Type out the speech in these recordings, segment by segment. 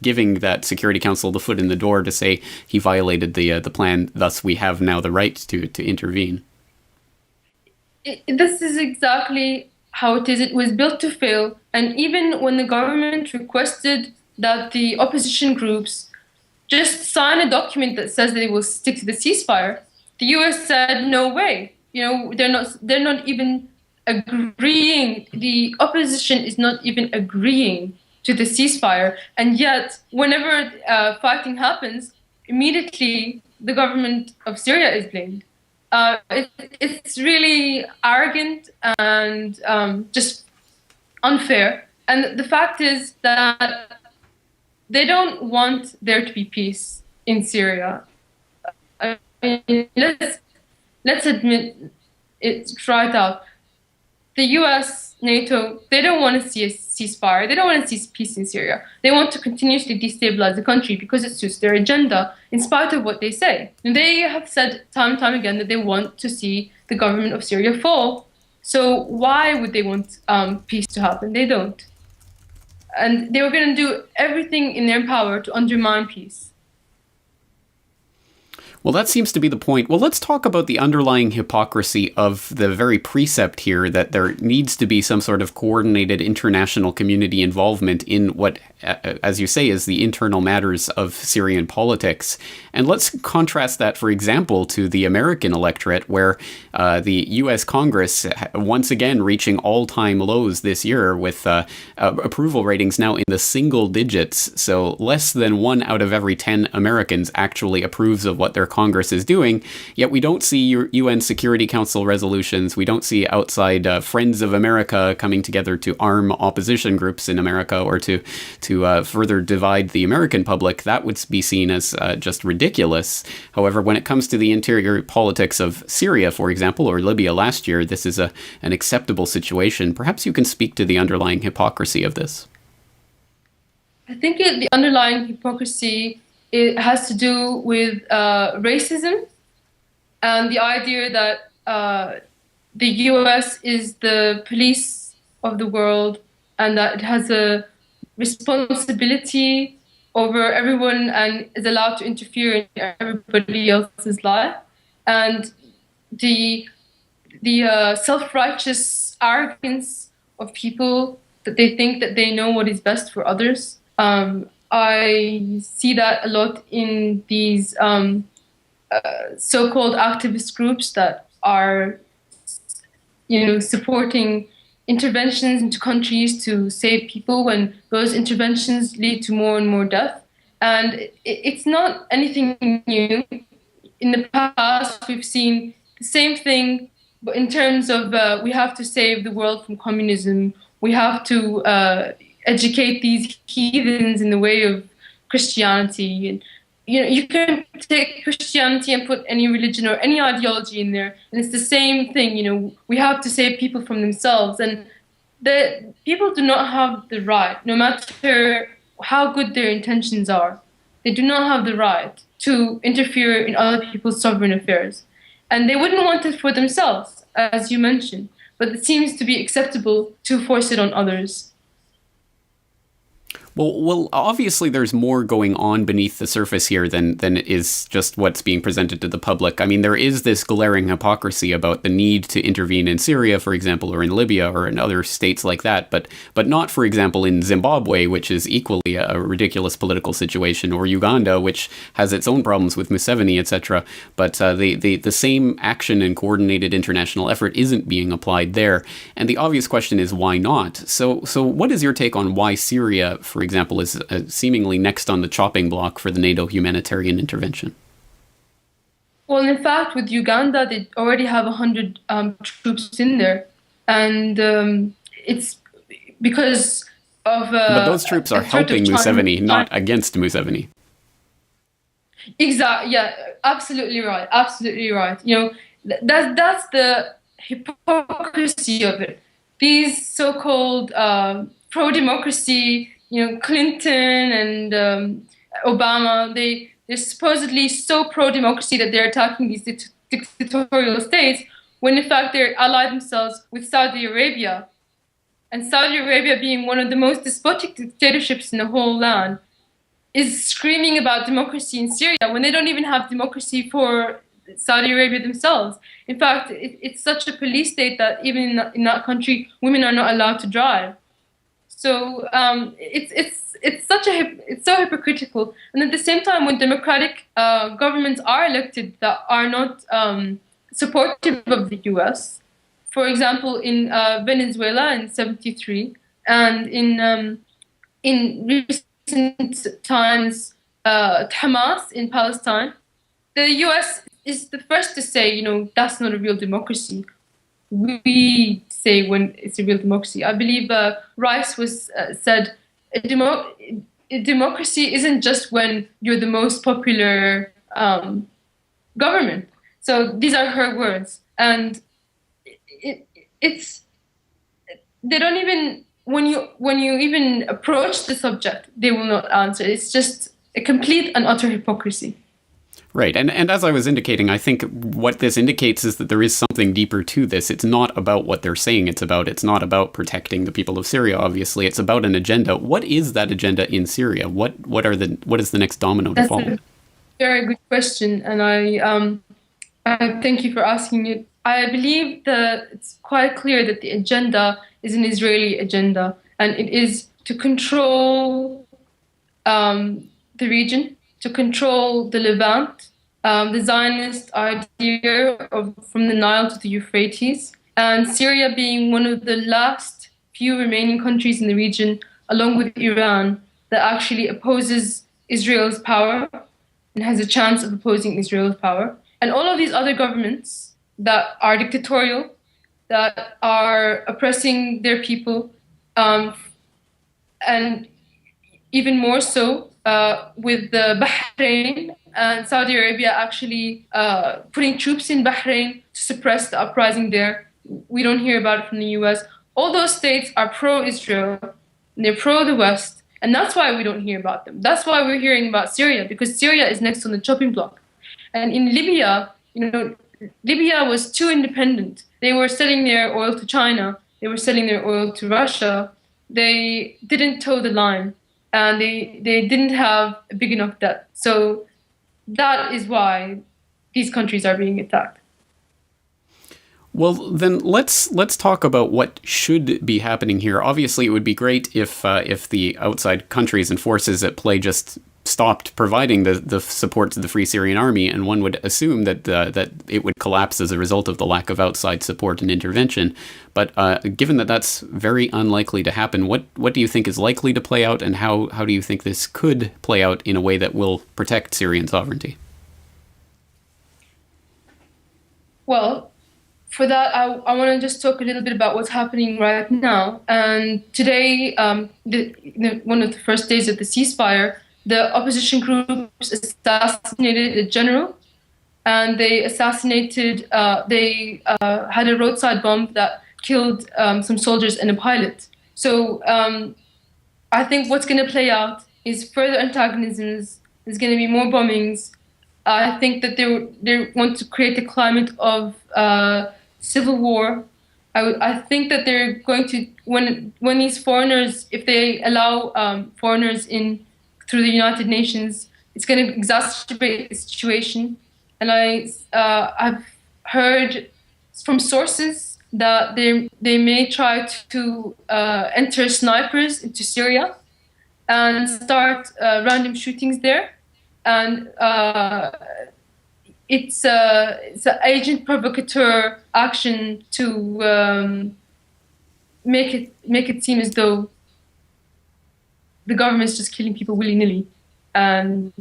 giving that Security Council the foot in the door to say he violated the plan. Thus, we have now the right to intervene. This is exactly how it is. It was built to fail. And even when the government requested that the opposition groups just sign a document that says they will stick to the ceasefire, the US said no way. They're not even agreeing. The opposition is not even agreeing to the ceasefire. And yet, whenever fighting happens, immediately the government of Syria is blamed. It's really arrogant and just unfair. And the fact is that they don't want there to be peace in Syria. I mean, let's admit it right out. The US, NATO, they don't want to see a ceasefire. They don't want to see peace in Syria. They want to continuously destabilize the country because it suits their agenda, in spite of what they say. And they have said time and time again that they want to see the government of Syria fall. So why would they want peace to happen? They don't. And they were going to do everything in their power to undermine peace. Well, that seems to be the point. Well, let's talk about the underlying hypocrisy of the very precept here that there needs to be some sort of coordinated international community involvement in what, as you say, is the internal matters of Syrian politics. And let's contrast that, for example, to the American electorate, where the U.S. Congress, once again reaching all-time lows this year with approval ratings now in the single digits. So less than 1 out of every 10 Americans actually approves of what their Congress is doing, yet we don't see UN Security Council resolutions. We don't see outside Friends of America coming together to arm opposition groups in America or to further divide the American public. That would be seen as just ridiculous. However, when it comes to the interior politics of Syria, for example, or Libya last year, this is an acceptable situation. Perhaps you can speak to the underlying hypocrisy of this. I think the underlying hypocrisy, it has to do with racism and the idea that the US is the police of the world and that it has a responsibility over everyone and is allowed to interfere in everybody else's life. And the self-righteous arrogance of people that they think that they know what is best for others. I see that a lot in these so-called activist groups that are, supporting interventions into countries to save people when those interventions lead to more and more death. And it's not anything new. In the past, we've seen the same thing, but in terms of we have to save the world from communism, we have to educate these heathens in the way of Christianity. And you can take Christianity and put any religion or any ideology in there, and it's the same thing. We have to save people from themselves, and the people do not have the right, no matter how good their intentions are, they do not have the right to interfere in other people's sovereign affairs. And they wouldn't want it for themselves, as you mentioned, but it seems to be acceptable to force it on others. Well, obviously there's more going on beneath the surface here than is just what's being presented to the public. I mean, there is this glaring hypocrisy about the need to intervene in Syria, for example, or in Libya or in other states like that, but not, for example, in Zimbabwe, which is equally a ridiculous political situation, or Uganda, which has its own problems with Museveni, etc. But the same action and coordinated international effort isn't being applied there. And the obvious question is, why not? So what is your take on why Syria, for example, is seemingly next on the chopping block for the NATO humanitarian intervention? Well, in fact, with Uganda, they already have 100 troops in there. And it's because of... but those troops are helping Museveni, not against Museveni. Exactly. Yeah, absolutely right. Absolutely right. That's the hypocrisy of it. These so-called pro-democracy, Clinton and Obama, they're supposedly so pro-democracy that they're attacking these dictatorial states, when in fact they ally themselves with Saudi Arabia and Saudi Arabia being one of the most despotic dictatorships in the whole land is screaming about democracy in Syria when they don't even have democracy for Saudi Arabia themselves. In fact, it's such a police state that even in that country, women are not allowed to drive. So it's so hypocritical. And at the same time, when democratic governments are elected that are not supportive of the U.S., for example, in Venezuela in '73, and in recent times, Hamas in Palestine, the U.S. is the first to say, that's not a real democracy. We say when it's a real democracy. I believe Rice was said, a democracy isn't just when you're the most popular government. So these are her words, and it's they don't even when you even approach the subject, they will not answer. It's just a complete and utter hypocrisy. Right. And as I was indicating, I think what this indicates is that there is something deeper to this. It's not about what they're saying it's not about protecting the people of Syria, obviously. It's about an agenda. What is that agenda in Syria? What is the next domino to follow? That's a very good question, and I thank you for asking it. I believe that it's quite clear that the agenda is an Israeli agenda, and it is to control the region, to control the Levant, the Zionist idea from the Nile to the Euphrates, and Syria being one of the last few remaining countries in the region, along with Iran, that actually opposes Israel's power and has a chance of opposing Israel's power. And all of these other governments that are dictatorial, that are oppressing their people, and even more so with the Bahrain and Saudi Arabia actually putting troops in Bahrain to suppress the uprising there. We don't hear about it from the US. All those states are pro-Israel, and they're pro the West, and that's why we don't hear about them. That's why we're hearing about Syria, because Syria is next on the chopping block. And in Libya, Libya was too independent. They were selling their oil to China. They were selling their oil to Russia. They didn't toe the line, and they didn't have a big enough debt. So that is why these countries are being attacked. Well, then let's talk about what should be happening here. Obviously, it would be great if the outside countries and forces at play just stopped providing the support to the Free Syrian Army, and one would assume that it would collapse as a result of the lack of outside support and intervention. But given that that's very unlikely to happen, what do you think is likely to play out, and how do you think this could play out in a way that will protect Syrian sovereignty? Well, for that, I want to just talk a little bit about what's happening right now. And today, one of the first days of the ceasefire, the opposition groups assassinated a general, and they assassinated, they had a roadside bomb that killed some soldiers and a pilot. So I think what's going to play out is further antagonisms. There's going to be more bombings. I think that they want to create a climate of civil war. I think that they're going to, when these foreigners, if they allow foreigners in through the United Nations, it's going to exacerbate the situation. And I've heard from sources that they may try to enter snipers into Syria and start random shootings there. And it's an agent provocateur action to make it seem as though the government's just killing people willy-nilly, and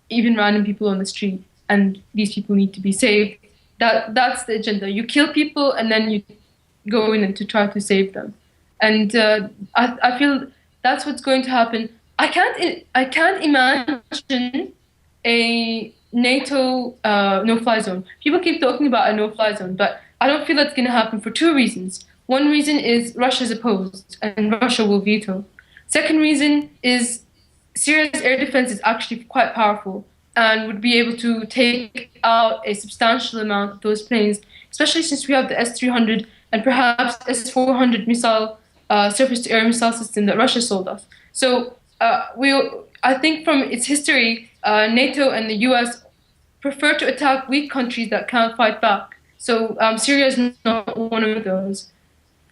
even random people on the street, and these people need to be saved. That's the agenda. You kill people and then you go in and to try to save them. And I feel that's what's going to happen. I can't imagine a NATO no-fly zone. People keep talking about a no-fly zone, but I don't feel that's going to happen for two reasons. One reason is Russia's opposed, and Russia will veto. Second reason is Syria's air defense is actually quite powerful and would be able to take out a substantial amount of those planes, especially since we have the S-300 and perhaps S-400 missile surface-to-air missile system that Russia sold us. So I think from its history, NATO and the U.S. prefer to attack weak countries that can't fight back. So Syria is not one of those.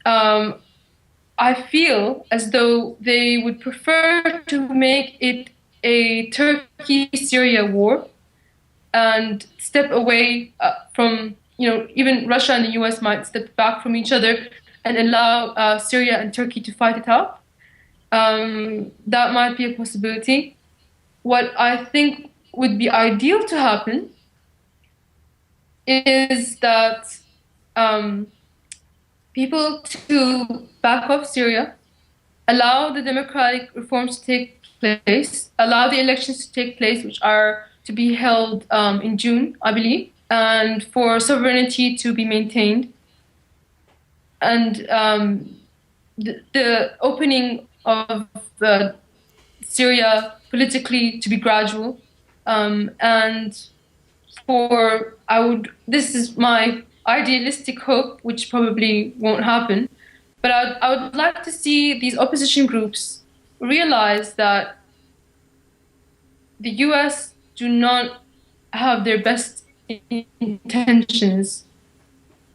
I feel as though they would prefer to make it a Turkey-Syria war and step away from, even Russia and the US might step back from each other and allow Syria and Turkey to fight it out. That might be a possibility. What I think would be ideal to happen is that people to back off Syria, allow the democratic reforms to take place, allow the elections to take place, which are to be held in June, I believe, and for sovereignty to be maintained, and the opening of Syria politically to be gradual, and this is my idealistic hope, which probably won't happen, but I would like to see these opposition groups realize that the US do not have their best intentions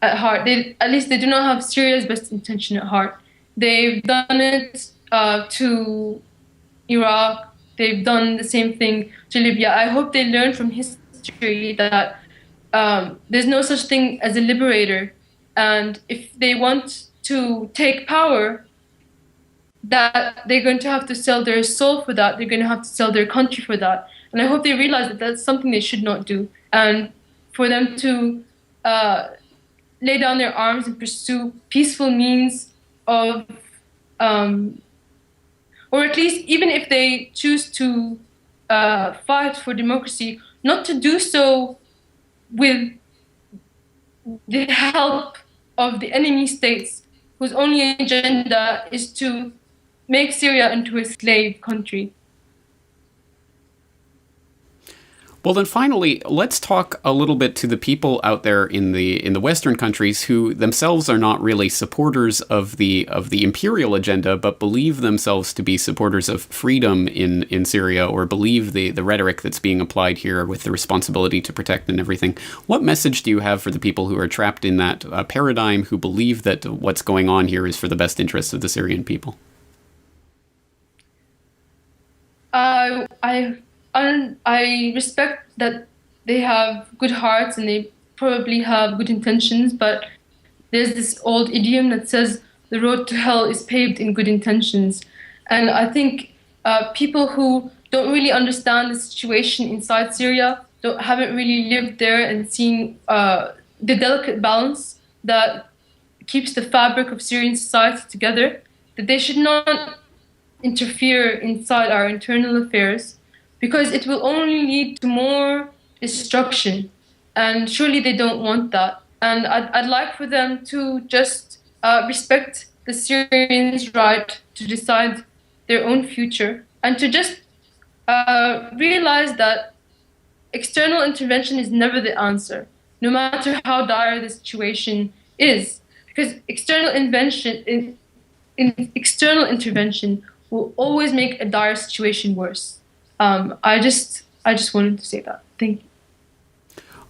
at heart. At least they do not have Syria's best intention at heart. They've done it to Iraq. They've done the same thing to Libya. I hope they learn from history that there's no such thing as a liberator. And if they want to take power, that they're going to have to sell their soul for that. They're going to have to sell their country for that. And I hope they realize that that's something they should not do. And for them to lay down their arms and pursue peaceful means of, or at least even if they choose to fight for democracy, not to do so with the help of the enemy states whose only agenda is to make Syria into a slave country. Well, then finally, let's talk a little bit to the people out there in the Western countries who themselves are not really supporters of the imperial agenda, but believe themselves to be supporters of freedom in Syria, or believe the rhetoric that's being applied here with the responsibility to protect and everything. What message do you have for the people who are trapped in that paradigm, who believe that what's going on here is for the best interests of the Syrian people? I respect that they have good hearts and they probably have good intentions, but there's this old idiom that says the road to hell is paved in good intentions. And I think people who don't really understand the situation inside Syria, haven't really lived there and seen the delicate balance that keeps the fabric of Syrian society together, that they should not interfere inside our internal affairs, because it will only lead to more destruction. And surely they don't want that. And I'd like for them to just respect the Syrians' right to decide their own future, and to just realize that external intervention is never the answer, no matter how dire the situation is. Because external intervention will always make a dire situation worse. I just wanted to say that. Thank you.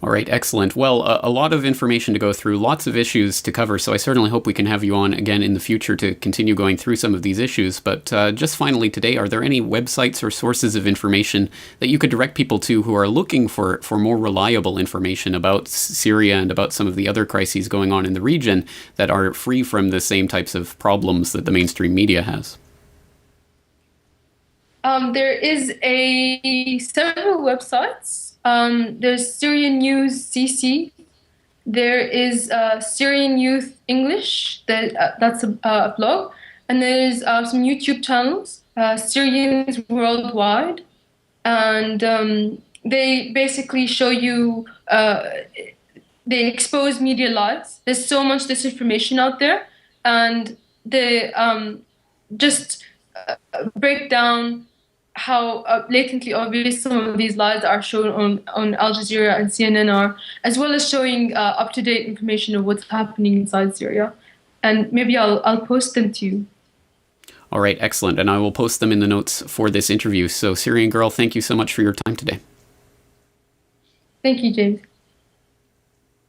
All right, excellent. Well, a lot of information to go through, lots of issues to cover, so I certainly hope we can have you on again in the future to continue going through some of these issues. But just finally today, are there any websites or sources of information that you could direct people to who are looking for more reliable information about Syria and about some of the other crises going on in the region that are free from the same types of problems that the mainstream media has? There is several websites. There's Syrian News CC. There is Syrian Youth English. That's a blog. And there's some YouTube channels, Syrians Worldwide. And they basically show you, they expose media lies. There's so much disinformation out there. And they just break down how blatantly obvious some of these lies are shown on Al Jazeera and CNN are, as well as showing up-to-date information of what's happening inside Syria. And maybe I'll post them to you. All right, excellent. And I will post them in the notes for this interview. So Syrian Girl, thank you so much for your time today. Thank you, James.